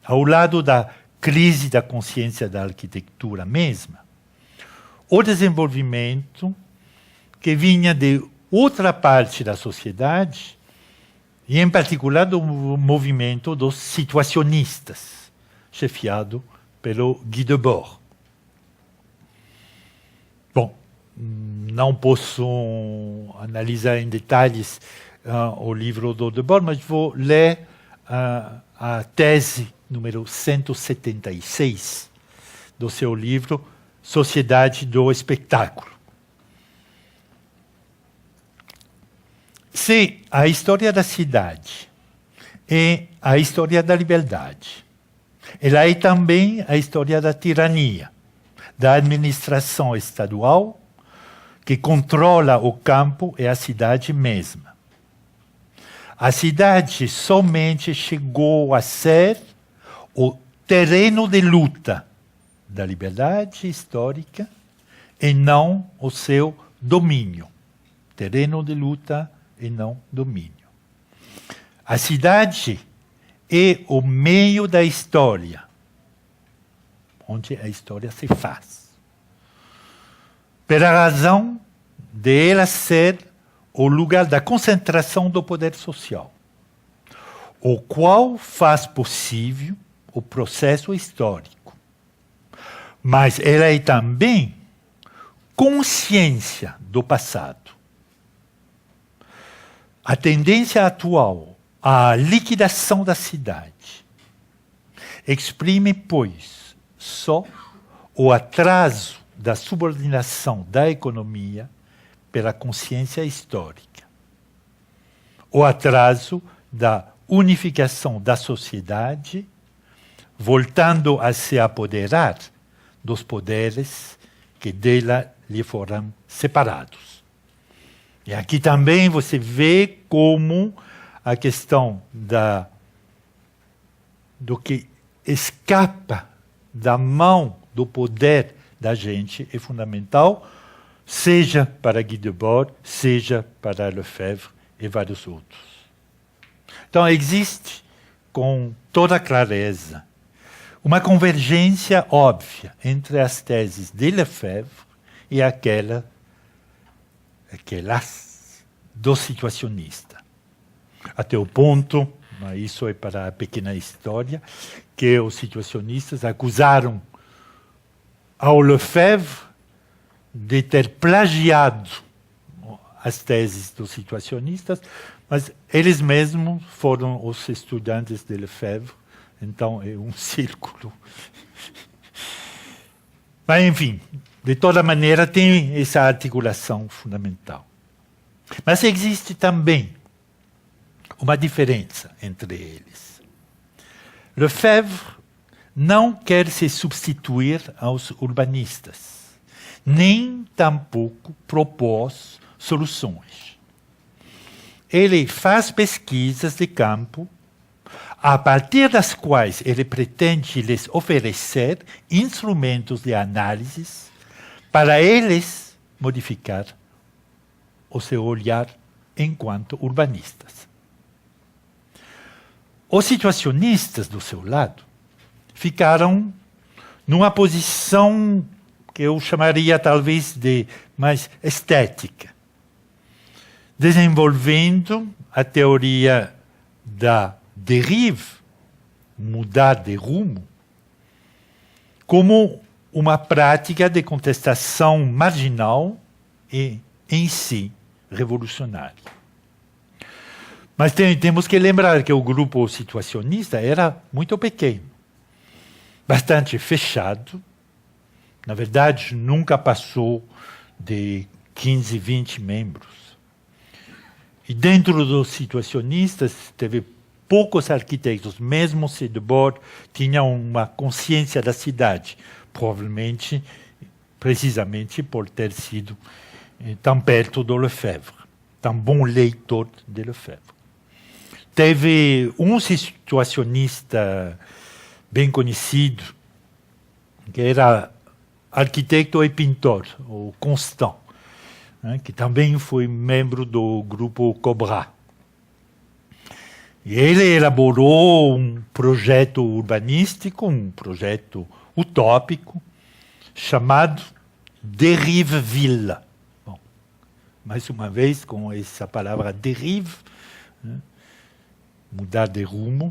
ao lado da crise da consciência da arquitetura mesma, o desenvolvimento que vinha de outra parte da sociedade, e em particular do movimento dos situacionistas, chefiado pelo Guy Debord. Bom, não posso analisar em detalhes o livro do Debord, mas vou ler a tese número 176 do seu livro Sociedade do Espetáculo. Se a história da cidade é a história da liberdade, ela é também a história da tirania, da administração estadual que controla o campo e a cidade mesma. A cidade somente chegou a ser o terreno de luta da liberdade histórica e não o seu domínio. Terreno de luta e não domínio. A cidade é o meio da história, onde a história se faz. Pela razão de ela ser o lugar da concentração do poder social, o qual faz possível o processo histórico. Mas ela é também consciência do passado. A tendência atual à liquidação da cidade exprime, pois, só o atraso da subordinação da economia pela consciência histórica, o atraso da unificação da sociedade, voltando a se apoderar dos poderes que dela lhe foram separados. E aqui também você vê como a questão do que escapa da mão do poder da gente é fundamental, seja para Guy Debord, seja para Lefebvre e vários outros. Então existe, com toda clareza, uma convergência óbvia entre as teses de Lefebvre e aquelas do situacionista. Até o ponto, mas isso é para a pequena história, que os situacionistas acusaram ao Lefebvre de ter plagiado as teses dos situacionistas, mas eles mesmos foram os estudantes de Lefebvre, então é um círculo. Mas, enfim, de toda maneira, tem essa articulação fundamental. Mas existe também uma diferença entre eles. Lefebvre não quer se substituir aos urbanistas, nem tampouco propôs soluções. Ele faz pesquisas de campo, a partir das quais ele pretende lhes oferecer instrumentos de análise para eles modificar o seu olhar enquanto urbanistas. Os situacionistas, do seu lado, ficaram numa posição que eu chamaria talvez de mais estética, desenvolvendo a teoria da derive, mudar de rumo, como uma prática de contestação marginal e, em si, revolucionária. Mas temos que lembrar que o grupo situacionista era muito pequeno, bastante fechado, na verdade, nunca passou de 15, 20 membros. E dentro dos situacionistas, teve poucos arquitetos, mesmo se Debord tinha uma consciência da cidade, provavelmente, precisamente por ter sido tão perto do Lefebvre, tão bom leitor de Lefebvre. Teve um situacionista bem conhecido, que era arquiteto e pintor, o Constant, que também foi membro do grupo Cobra. E ele elaborou um projeto urbanístico, um projeto utópico, chamado Dérive-Ville. Bom, mais uma vez, com essa palavra dérive, né? Mudar de rumo,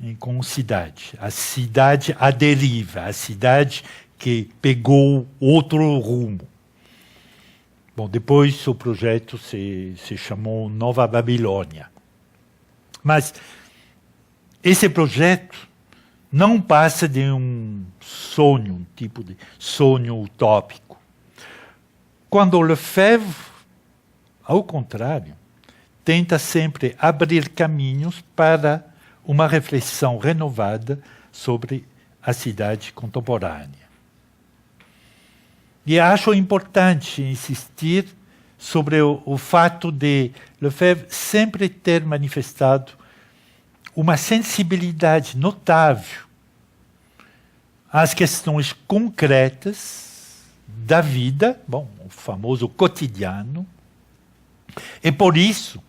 e com cidade. A cidade à deriva, a cidade que pegou outro rumo. Bom, depois o projeto se chamou Nova Babilônia. Mas esse projeto não passa de um sonho, um tipo de sonho utópico. Quando Lefebvre, ao contrário, tenta sempre abrir caminhos para uma reflexão renovada sobre a cidade contemporânea. E acho importante insistir sobre o fato de Lefebvre sempre ter manifestado uma sensibilidade notável às questões concretas da vida, bom, o famoso cotidiano, e por isso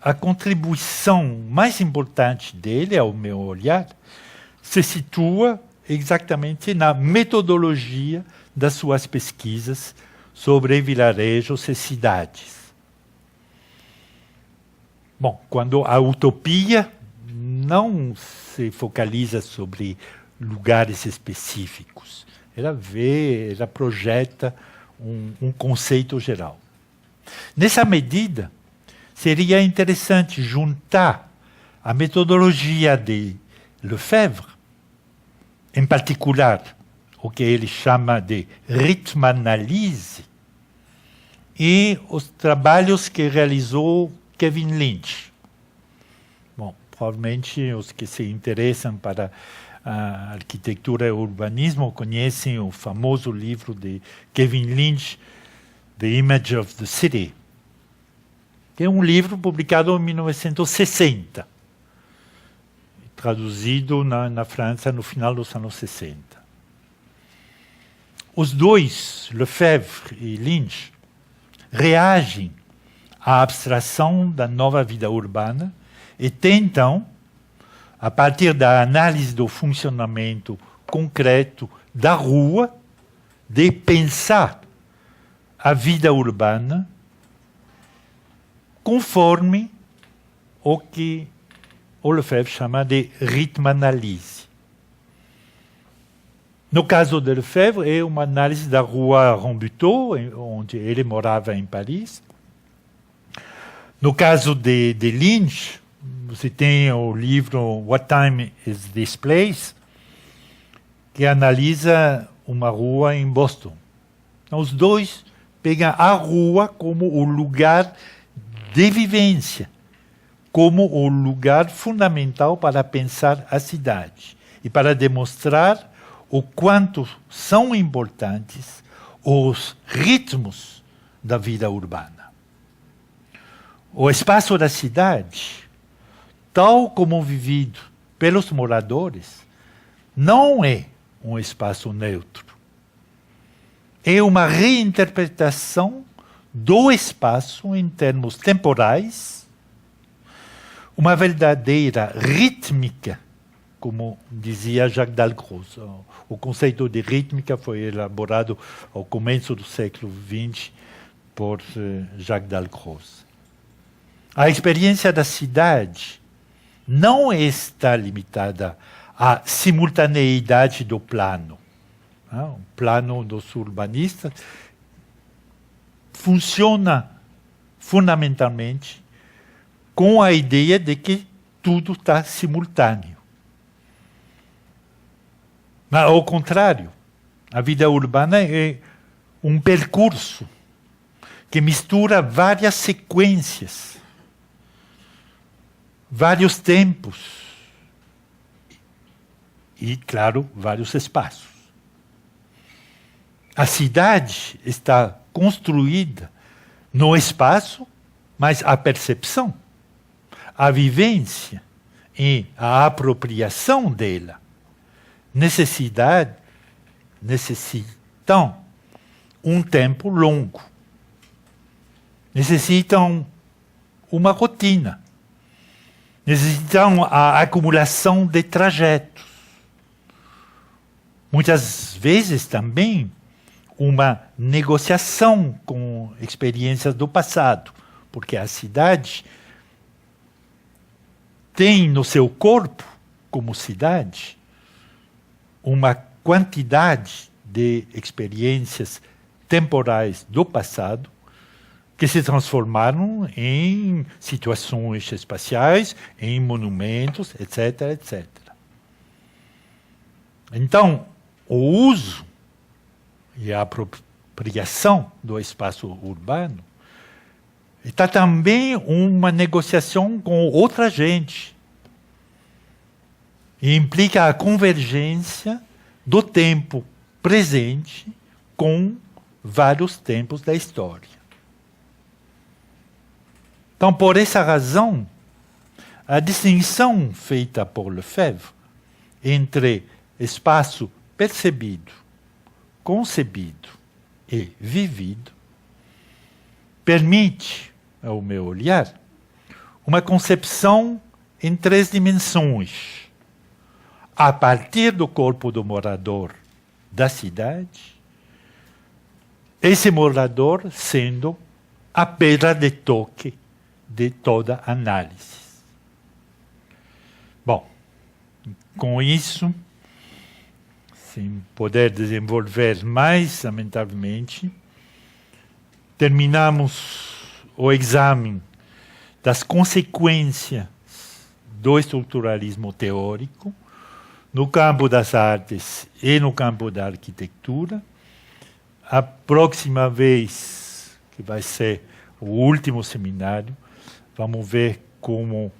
a contribuição mais importante dele, ao meu olhar, se situa exatamente na metodologia das suas pesquisas sobre vilarejos e cidades. Bom, quando a utopia não se focaliza sobre lugares específicos, ela projeta um conceito geral. Nessa medida, seria interessante juntar a metodologia de Lefebvre, em particular o que ele chama de ritmo-análise, e os trabalhos que realizou Kevin Lynch. Bom, provavelmente os que se interessam para a arquitetura e o urbanismo conhecem o famoso livro de Kevin Lynch, The Image of the City, que é um livro publicado em 1960, traduzido na França no final dos anos 60. Os dois, Lefebvre e Lynch, reagem à abstração da nova vida urbana e tentam, a partir da análise do funcionamento concreto da rua, de pensar a vida urbana conforme o que o Lefebvre chama de ritmo-análise. No caso de Lefebvre, é uma análise da rua Rambuteau, onde ele morava em Paris. No caso de Lynch, você tem o livro What Time is This Place?, que analisa uma rua em Boston. Então, os dois pegam a rua como o lugar de vivência, como o lugar fundamental para pensar a cidade e para demonstrar o quanto são importantes os ritmos da vida urbana. O espaço da cidade, tal como vivido pelos moradores, não é um espaço neutro. É uma reinterpretação do espaço em termos temporais, uma verdadeira rítmica, como dizia Jacques Dalcroze. O conceito de rítmica foi elaborado ao começo do século XX por Jacques Dalcroze. A experiência da cidade não está limitada à simultaneidade do plano. O plano dos urbanistas funciona fundamentalmente com a ideia de que tudo está simultâneo. Mas, ao contrário, a vida urbana é um percurso que mistura várias sequências, vários tempos e, claro, vários espaços. A cidade está construída no espaço, mas a percepção, a vivência e a apropriação dela necessitam um tempo longo, necessitam uma rotina, necessitam a acumulação de trajetos. Muitas vezes também uma negociação com experiências do passado, porque a cidade tem no seu corpo, como cidade, uma quantidade de experiências temporais do passado que se transformaram em situações espaciais, em monumentos, etc., etc. Então, o uso e a apropriação do espaço urbano está também uma negociação com outra gente. E implica a convergência do tempo presente com vários tempos da história. Então, por essa razão, a distinção feita por Lefebvre entre espaço percebido, concebido e vivido permite, ao meu olhar, uma concepção em 3 dimensões, a partir do corpo do morador da cidade, esse morador sendo a pedra de toque de toda análise. Bom, com isso, sem poder desenvolver mais, lamentavelmente, terminamos o exame das consequências do estruturalismo teórico no campo das artes e no campo da arquitetura. A próxima vez, que vai ser o último seminário, vamos ver como,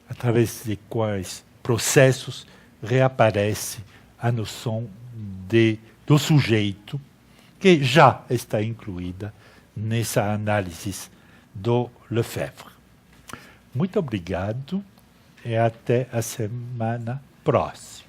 através de quais processos reaparece a noção do sujeito, que já está incluída nessa análise do Lefebvre. Muito obrigado e até a semana próxima.